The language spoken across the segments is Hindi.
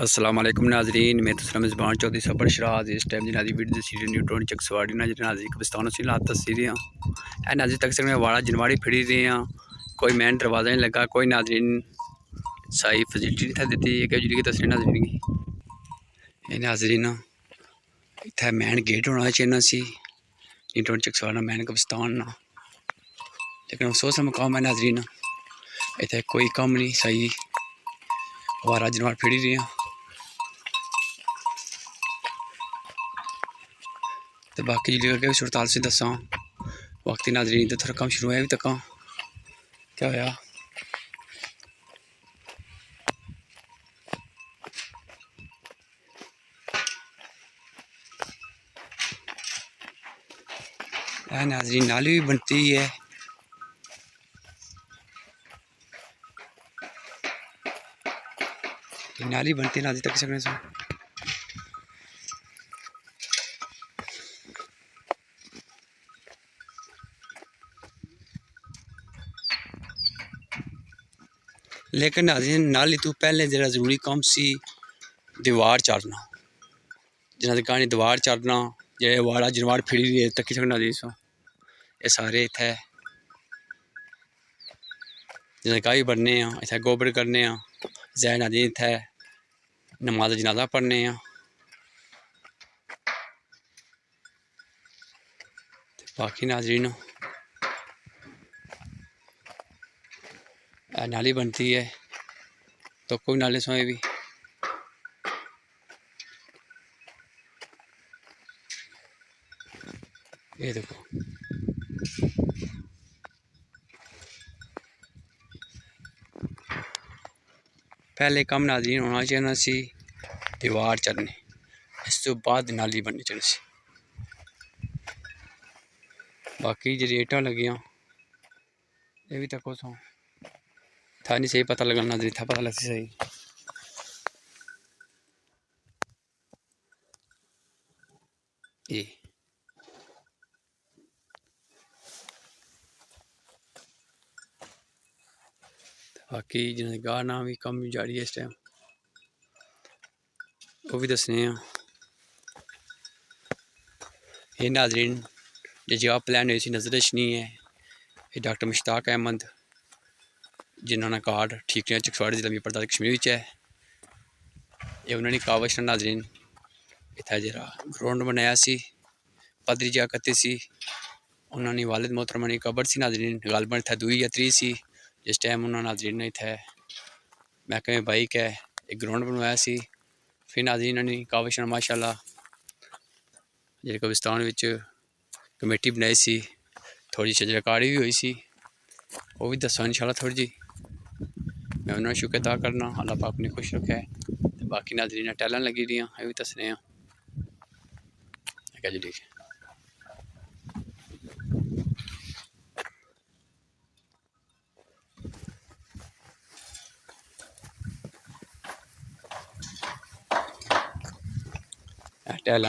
अस्सलाम वालेकुम नाजरीन, मैं तस्रा मेज़बान चौधरी सबर शराज इस टाइम जी नाजी वीडियो सीरी न्यूट्रॉन चक सवाड़ी ना नाजी कब्रिस्तान से लात तस्वीरें हैं नाजी तक सकने वाला जनवाड़ी फिरी रहे हैं। कोई मैन दरवाज़ा नहीं लगा, कोई नाजरीन सही फैसिलिटी नहीं था दी कि जी तस्वीर नाजरीन की नाजरीन इतना मैन गेट होना चाहिए सी न्यूट्रॉन चक सवाड़ा मैन कब्रिस्तान ना, लेकिन अफसोस का मकाम है नाजरीन इतने कोई कम नहीं सही वारा जनवाड़ फिरी रहे हैं। तो बाकी जी अगे सुरताल से दसा वक्ती नाजरीन तो थोड़ा कम शुरू है अभी तक क्या होया नाजरीन नाली भी बनती है। नाली बनती है नाजी तक सकने से लेकिन नाज़रीन नाली तो पहले जरा जरूरी काम सी दीवार चारना जिन्हें कहानी दीवार चारना जे वाड़ा जनवाड़ फिरी रही है तकी सकना दी सो ये सारे इतने जिन्हें काई बनने इतने गोबर करने जैन आदि इतने नमाज जनाजा पढ़ने बाकी नाजरीन नाली बनती है तो कोई नाले सोए भी ये देखो पहले कम नाजरीन होना चाहिए सी दीवार चढ़नी इस तो बाद नाली बननी चाहिए सी। बाकी जी रेटा लगियाँ ये भी तको सो था नहीं सही पता लगना नाजरीन था पता लग सही ये बाकी जिन्हें गाह ना भी कम जारी है इस टाइम वो भी दसने ये नाजरीन जो जगह प्लान हुई सी नजरश नहीं है ये डॉक्टर मुश्ताक अहमद जिन्होंने कार्ड ठीक नहीं चकसवाड़ी जिला मीरपुर कश्मीर है ये उन्होंने कावश नाजरीन इतना जरा ग्राउंड बनाया सी पदरी जगह कत्ती सी उन्होंने वालिद मोहतरमा की कबर सी नाजरीन गालबन इतना 2 या 3 सी जिस टाइम उन्होंने नाजरीन ने इतने महकमे बाइक है एक ग्राउंड बनवाया सी। फिर नाजरीन ने कावश माशाल्लाह जो कब्रिस्तान कमेटी बनाई सी थोड़ी शजरकारी भी हुई सी वो भी दसा इंशाल्लाह थोड़ी जी मैं उन्होंने शुक्र अदा करना अल्लाह पाक ने खुश रखा है। तो बाकी नाजरीन टैलन लगी रही ये भी दसने जी ठीक है। टैल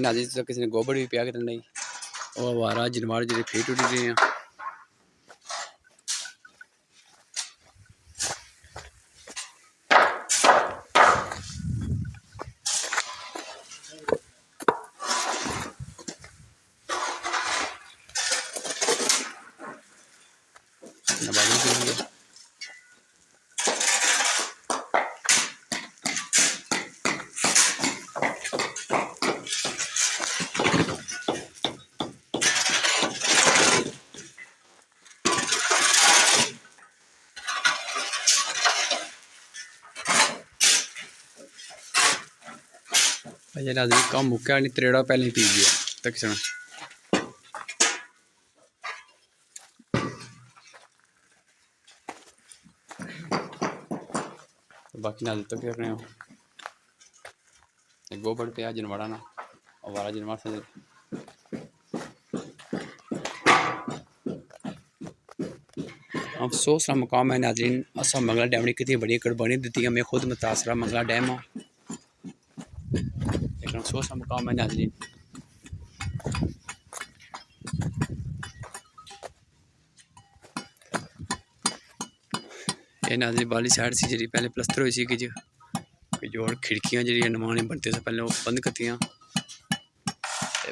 नाजी तो किसी ने गोबर भी पिया कर नहीं वो आवारा जनवाड़ जो फीट उड़ी रहे हैं। भाई नाज़रीन कम मुक्या नहीं त्रेड़ा पहले ही पी गया तक सुना बाकी नाज़रीन तो क्या रहे हो गोबर पे जनवाड़ा ना और वारा जनवाड़ से अफसोस का मकाम है नाज़रीन असा मंगला डैम ने कितनी बड़ी कुर्बानी दी मैं खुद मुतासरा मंगला डैम हाँ लेकिन अफसोस का मकाम है नाज़रीन ये नाज़रीन बाली साइड सी जी पहले प्लस्तर हुई सी कि जो खिड़कियाँ जी नमाने बनते से पहले वो बंद करतियाँ।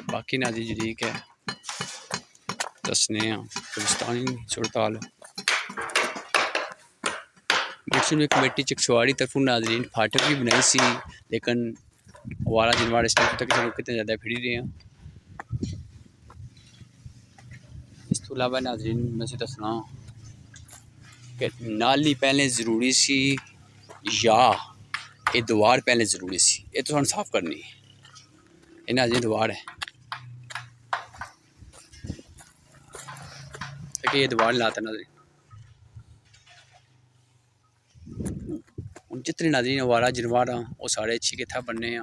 बाकी नाज़रीन जी है दसने कब्रिस्तानी सुरताल मुझसे कमेटी चकसवाड़ी तरफों नाज़रीन फाटक भी बनाई सी, लेकिन वाला जनवाड़ इस टाइम तक कितने ज़्यादा फिर रहे हैं। इस तो अलावा नाज़रीन मैं दसना कि नाली पहले ज़रूरी सी या ये दीवार पहले ज़रूरी सी, ये तो साफ करनी है। ये नाज़रीन दीवार है कि ये दीवार लाता नाज़रीन जितने नाज़रीन वारा जनवार वो सारे अच्छी के था बनने हैं।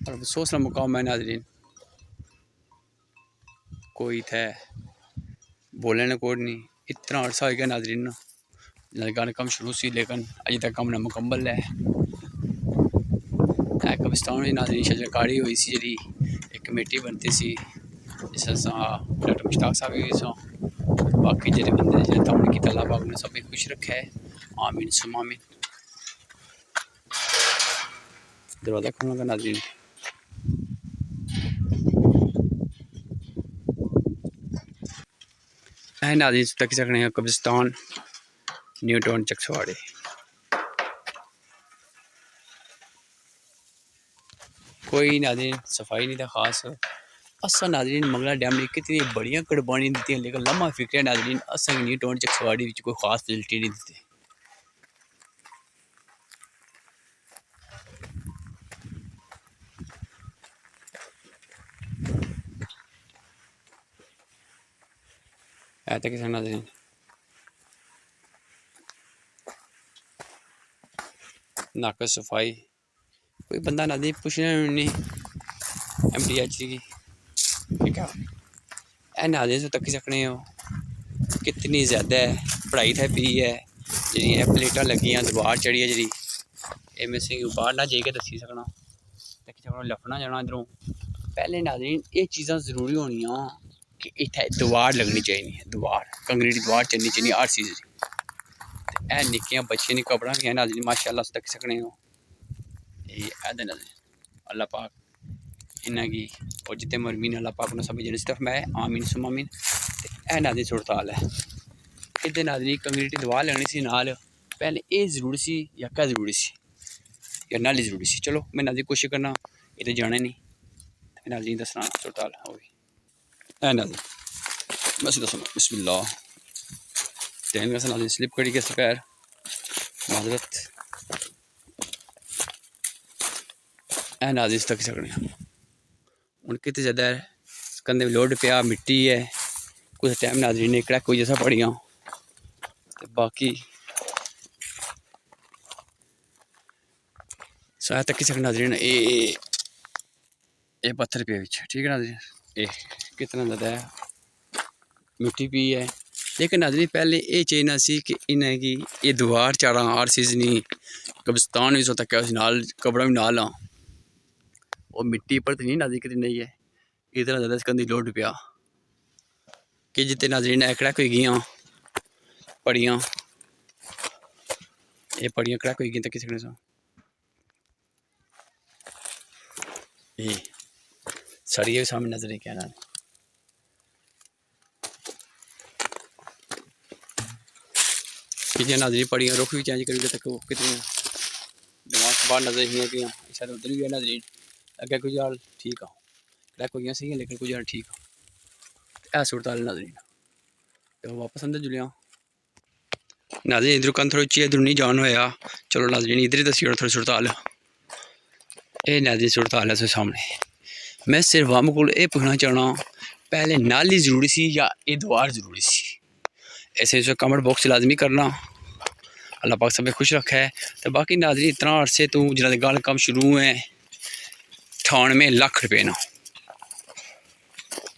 और अफसोस का मुकाम है नाज़रीन कोई थे बोलने को नहीं। इतना अरसा हो गया नाज़रीन ना कम शुरू सी, लेकिन अजे तक कम ना मुकम्मल है। कब्रिस्तान में नाज़रीन शजरकारी हुई सी जी एक कमेटी बनती सी जिस डॉक्टर मुश्ताक साहब भी सो बाकी जो बंदे जो तमन की अल्लाह पाक ने सभी खुश रखा है। आमीन सुम आमीन। दरवाज़ा खोलूँगा नाज़रीन नाज़रीन तक सकने कब्रिस्तान न्यू टाउन चकसवाड़ी। कोई नाज़रीन सफाई नहीं था खास। असा नाज़रीन मंगला डैम ने कितनी बड़िया कुर्बानी दी, लेकिन लम्हा फिक्र नाज़रीन असा न्यू टाउन चकसवाड़ी कोई खास फैसिलिटी नहीं दी। तक नाज़रीन नाकस सफाई कोई बंदा नाज़रीन पूछना नहीं MTH की ठीक है। नाज़रीन से तक सकने हो कितनी ज़्यादा पढ़ाई थे पी है जी प्लेटा लगी दीवार चढ़ी है जी मैं बाहर ना जाइए दसी सकना लफना जाना इधरों। पहले नाज़रीन ये चीज़ा जरूरी होनी कि इतने दीवार लगनी चाहिए, दीवार कंक्रीट दीवार चलनी चाहिए हर चीज़। ए निक्कियां बच्चियां दी कबरां भी हैं नाज़रीन माशाअल्लाह तक सकने हो। अल्लाह पाक इन्हें और जितने मरमीन अल्लाह पाक ने सभी जिस तरफ मैं आमीन सुम आमीन। ए नाज़रीन सुरताल है इतने नाज़रीन कंक्रीट दीवार लगनी सी नाल पहले ये जरूरी सी या क्या जरूरी सी या नाली जरूरी सी। चलो मैं नाज़रीन कोशिश करना इधर जाने नहीं नाज़रीन दसना सुरताल हो गई। ए नाज़रीन बस दसो बिस्मिल्लाह टैन का नाज़रीन स्लिप करी के पैर माजरत ए नाज़रीन तक सकने हूँ कितने ज़्यादा कंधे लोड पिया मिट्टी है कुछ टाइम नाज़रीन ने कड़क कोई जैसा पड़ियाँ बाकी साया तक सकना नाज़रीन ये पत्थर पे ठीक है नाज़रीन ये कितना ज़्यादा है मिट्टी पी है। लेकिन नाज़रीन पहले ये चाहिए सी कि इन्हें की ये दीवार चाड़ा हर चीज़ नहीं कब्रिस्तान भी सो तक नाल कबड़ा भी नाल और मिट्टी पर तो नहीं नाज़रीन कितनी नहीं है इतना ज़्यादा कंधी लोड पिया कि जितने नाज़रीन कड़क हुई गई पड़ियाँ ये पड़ियाँ कड़क हुई गई तक सकने सो ये सड़िए भी सामने नजर नहीं क्या नाज़रीन पड़ियाँ रुख भी चेंज करी तक कितनी दिमाग बाहर नजर ही है शायद उधर भी है नाज़रीन अगे कुछ हाल ठीक है कड़क हुई सही है लेकिन कुछ हाल ठीक है सुरताल नाज़रीन तो वापस अंदर जुलिया नाज़रीन इधर कन थोड़ी उच्ची इधर नहीं जान होया। चलो नाज़रीन इधर ही दसी थोड़ी सुरताल ये नाज़रीन सुरताल है सामने। मैं सिर्फ हम को पूछना चाहना पहले नाली जरूरी सी या ये दीवार जरूरी सी। ऐसे कमेंट बॉक्स लाजमी करना अल्लाह पाक सब खुश रखा है। तो बाकी नाज़रीन इतना अरसे तू जिन्हें गल कम शुरू है 98 लाख रुपये ना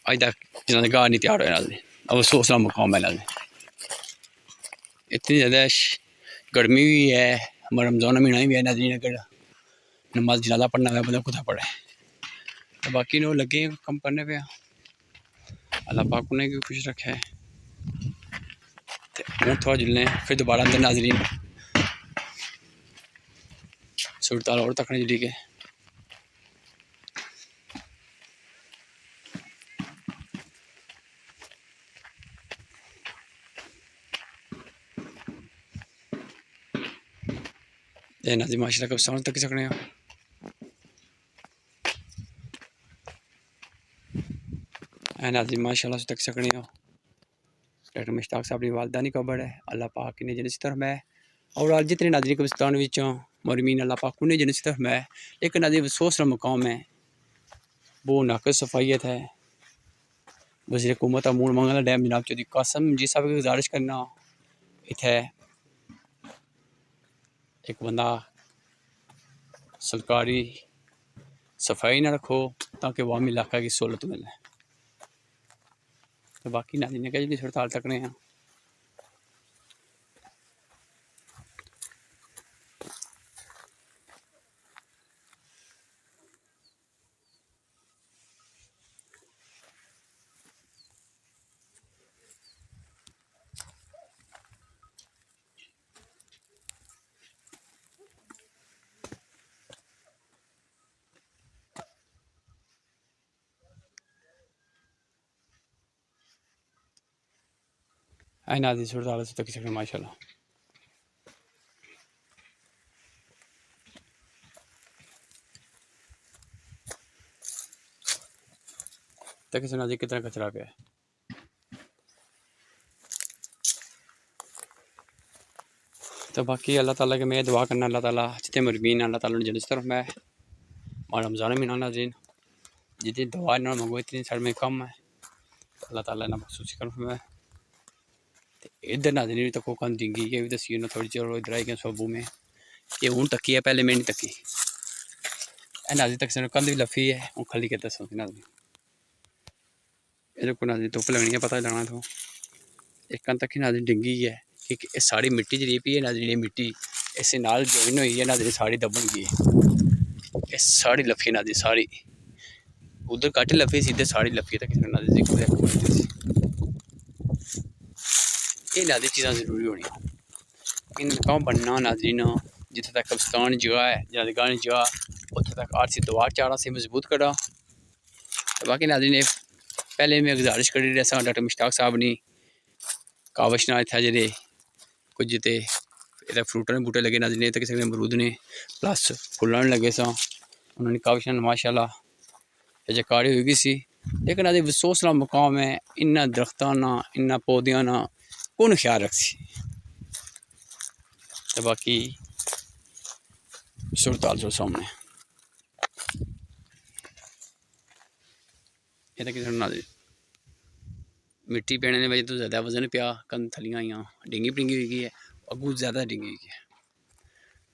अज तक जिन्हें घर नहीं तैयार होया नाज़रीन अफसोस का मुकाम है नाज़रीन। इतनी ज़्यादा गर्मी भी है रमज़ान महीना भी है नाज़रीन अगर नमाज जनाजा पढ़ना है बंदा कुछ पढ़े तो बाकी ने लगे कम करने पे अल्लाह पाक उन्हें भी खुश रखा है। हूँ थोड़ा जुलने फिर दोबारा अंदर नाजरीन सूरत और तकने जुली के नाजी माशाल्लाह कब्रिस्तान तक सकने नाजी माशाल्लाह तक सकने डॉक्टर मुश्ताक साहब की वालदानी कब्र है अल्लाह पाक ने जन्नत की तरफ है और आज जितने नाजरीन कब्रिस्तान मरमीन अल्लाह पाक उन्हें जन्नत की तरफ है लेकिन नाज़रीन अफसोस का मकाम है वो नाकस सफाइयत है वज़ीर हुकूमत अमूल मंगला डैम जनाब चौधरी कासम जी साहब की गुजारिश करना इत्थे एक बंदा सरकारी सफाई ना रखो ताकि वामी इलाका की सहूलत मिले तो बाकी नाज़रीन क्या जी हड़ताल तकने हैं नाज़रीन हड़ताल से तक सकने माशाल्लाह तक से नाज़रीन कितना कचरा पे है तो बाकी अल्लाह ताला के मैं दुआ करना अल्लाह ताला जितने मरमीन अल्लाह ताला ने जन्नत की तरफ में और रमज़ान महीना नाज़रीन जितनी दुआ ना मंगो इतनी सारे में कम है अल्लाह ताला ने मखसूस कर में इधर नाज़रीन भी तको कम डिंगी ये भी दसी ना थोड़ी चलो इधर आई गए सबू में ये हूँ तकी है पहले मैं नहीं तकी नाज़रीन तक से कंध भी लफी है वो खाली के दसो नाज़रीन ये को नाज़रीन धुप लगनी है पता लगना तो एक कंध तक ही नाज़रीन डिंगी है कि सारी मिट्टी जी पी है नाज़रीन ये मिट्टी इस नाल जॉइन हुई है नाज़रीन सारी दबन गई ये सारी लफी नाज़रीन सारी उधर कट लफी सीधे सारी लफी तक नाज़रीन ये नाज़रीन चीज़ां जरूरी होनी इन काम बनना नाज़रीन जिथे तक कब्रिस्तान जगह है यादगार जगह उत्थे तक आरसी दीवार चारा से मजबूत करा तो बाकी नाज़रीन पहले मैं गुजारिश करी रहा डॉक्टर मुश्ताक साहब ने कावश ना इतना जे कुछ जिते इधर फ्रूटर बूटे लगे नाज़रीन इतने किसी अमरूद ने प्लस फुलन लगे सा उन्होंने कावश माशाल्लाह जयकारी हो गई सी लेकिन अभी अफसोस का मकाम है इन्ना दरख्तां ना इन्ना पौधियां ना कौन ख्याल रखसी तो बाकी सूरताल जो सामने ये तो किसी नाज़रीन मिट्टी पैने की वजह तो ज़्यादा वजन पिया कंध थलियां आईयां डिंगी पिंगी हुई है अगू ज़्यादा डिंगी हुई है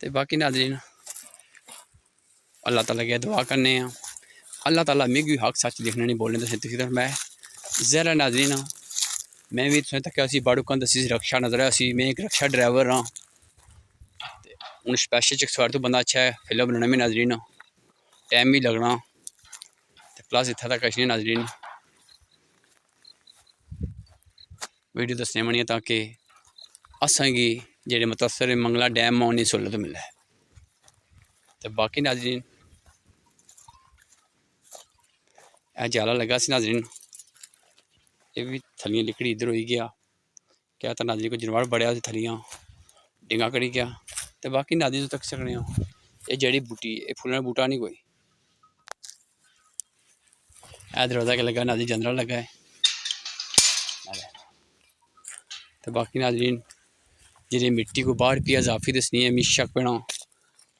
तो बाकी नाज़रीन अल्लाह ताला की दुआ करने अल्लाह ताला मिगी हक सच दिखने नहीं बोलने तो तरफ मैं ज़रा नाज़रीन मैं भी तुसें तक बाड़ू कंध दसी रक्षा नज़र है मैं एक रक्षा ड्राइवर हाँ हूँ स्पैशल चकसवार तो बंदा अच्छा है फिल्म बनाना में नाज़रीन टाइम भी लगना प्लस इतना तक कश नहीं नाज़रीन वीडियो दसने बनी ताकि असेंगी जेह्ड़े मुतासर मंगला डैम उन्हें सहूलत मिले तो बाकी नाज़रीन जाला लगा सी नाज़रीन ये भी थलियां लिकड़ी इधर हो गया क्या तो नाज़रीन को जानवर बड़िया थलियां डिंगा करी गया तो बाकी नाज़रीन तक सकने ये जड़ी बूटी ये फुल्लना बूटा नहीं कोई दरवाजा के लगा नाज़रीन जंदरा लगा है तो बाकी नाज़रीन जी मिट्टी को बाहर पिया जाफी दसनी है मिश शक पेना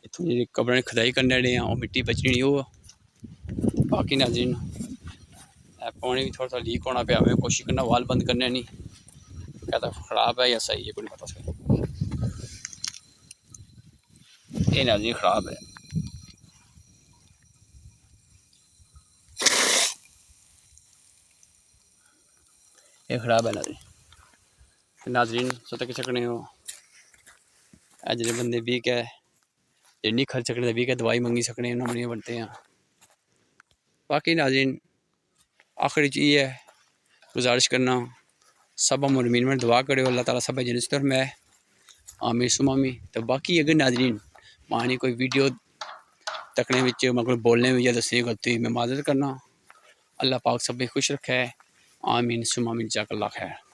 इतों जी कब्रें खुदाई करने डे वो मिट्टी बचनी नहीं हो बाकी नाज़रीन पानी भी थोड़ा सा लीक होना पाया मैं कोशिश करना वाल बंद करने नहीं क्या तो खराब है या सही है कोई नहीं पता सर ये नाज़रीन खराब है ये खराब है नाज़रीन सो तक सकने हो जो बंदे भी क्या नहीं खर्च सकने भी क्या दवाई मंगी सकने उन्होंने बनते हैं बाकी नाज़रीन आखिरी चीज़ है गुजारिश करना सब मुरमीन में दुआ करो अल्लाह ताला सब जन्नत में है आमीन सुमामी। तो बाकी अगर नाजरीन मानी कोई वीडियो तकने में मतलब बोलने में या दसने गलती मैं माजरत करना। अल्लाह पाक सब खुश रखे आमीन सुमामीन जज़ाकल्लाह खैर।